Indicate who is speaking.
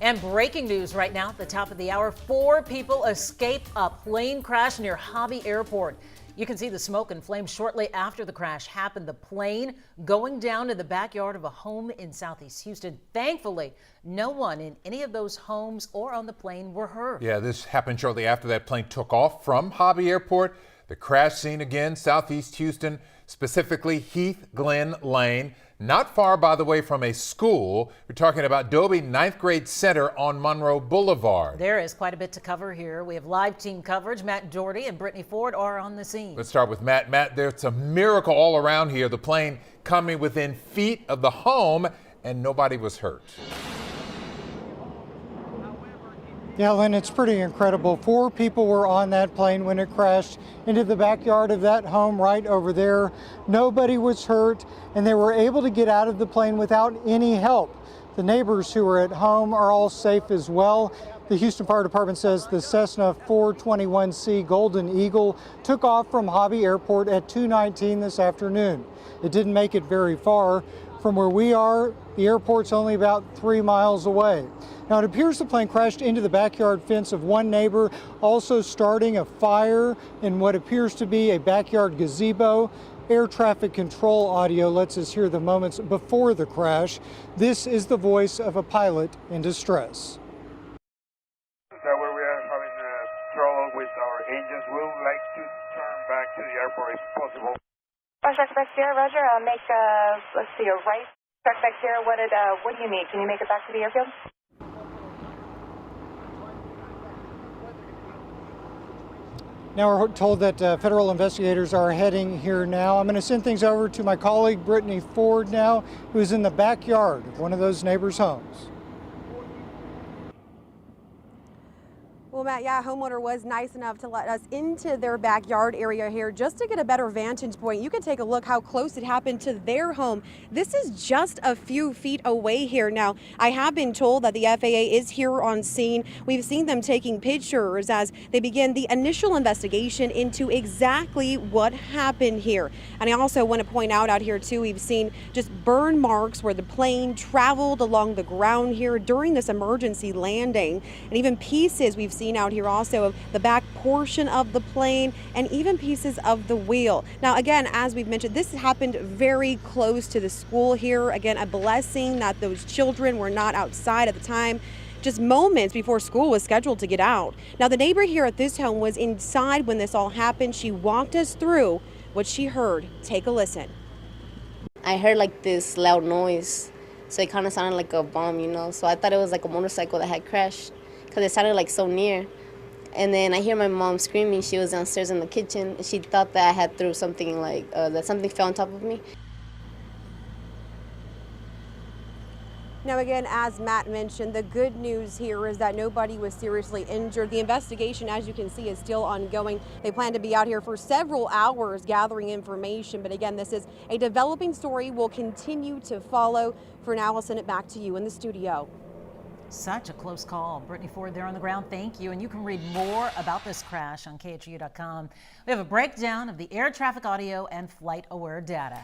Speaker 1: And breaking news right now at the top of the hour, 4 people escape a plane crash near Hobby Airport. You can see the smoke and flames shortly after the crash happened. The plane going down in the backyard of a home in Southeast Houston. Thankfully, no one in any of those homes or on the plane were hurt.
Speaker 2: Yeah, this happened shortly after that plane took off from Hobby Airport. The crash scene again, Southeast Houston, specifically Heath Glen Lane. Not far, by the way, from a school. We're talking about Dobie 9th Grade Center on Monroe Boulevard.
Speaker 1: There is quite a bit to cover here. We have live team coverage. Matt Doherty and Brittany Ford are on the scene.
Speaker 2: Let's start with Matt. Matt, there's a miracle all around here. The plane coming within feet of the home and nobody was hurt.
Speaker 3: Yeah, Lynn, it's pretty incredible. 4 people were on that plane when it crashed into the backyard of that home right over there. Nobody was hurt, and they were able to get out of the plane without any help. The neighbors who were at home are all safe as well. The Houston Fire Department says the Cessna 421C Golden Eagle took off from Hobby Airport at 2:19 this afternoon. It didn't make it very far. From where we are, the airport's only about 3 miles away. Now, it appears the plane crashed into the backyard fence of one neighbor, also starting a fire in what appears to be a backyard gazebo. Air traffic control audio lets us hear the moments before the crash. This is the voice of a pilot in distress.
Speaker 4: That where we are having trouble with our engines. We would like to turn back to the airport if possible.
Speaker 5: Track back Sierra, Roger. Make let's see, a right. Track back Sierra. What do you need? Can you make it back to the airfield?
Speaker 3: Now we're told that federal investigators are heading here now. I'm going to send things over to my colleague Brittany Ford now, who's in the backyard of one of those neighbors' homes.
Speaker 6: Well, Matt, yeah, a homeowner was nice enough to let us into their backyard area here just to get a better vantage point. You can take a look how close it happened to their home. This is just a few feet away here. Now, I have been told that the FAA is here on scene. We've seen them taking pictures as they begin the initial investigation into exactly what happened here. And I also want to point out here, too, we've seen just burn marks where the plane traveled along the ground here during this emergency landing. And even pieces we've seen out here also of the back portion of the plane and even pieces of the wheel. Now, again, as we've mentioned, this happened very close to the school here. Again, a blessing that those children were not outside at the time, just moments before school was scheduled to get out. Now, the neighbor here at this home was inside when this all happened. She walked us through what she heard. Take a listen.
Speaker 7: I heard like this loud noise, so it kind of sounded like a bomb, you know, so I thought it was like a motorcycle that had crashed, because it sounded like so near. And then I hear my mom screaming. She was downstairs in the kitchen, and she thought that I had threw something, like that something fell on top of me.
Speaker 6: Now, again, as Matt mentioned, the good news here is that nobody was seriously injured. The investigation, as you can see, is still ongoing. They plan to be out here for several hours gathering information. But again, this is a developing story. We'll continue to follow. For now, I'll send it back to you in the studio.
Speaker 1: Such a close call. Brittany Ford there on the ground. Thank you. And you can read more about this crash on KHU.com. We have a breakdown of the air traffic audio and flight aware data.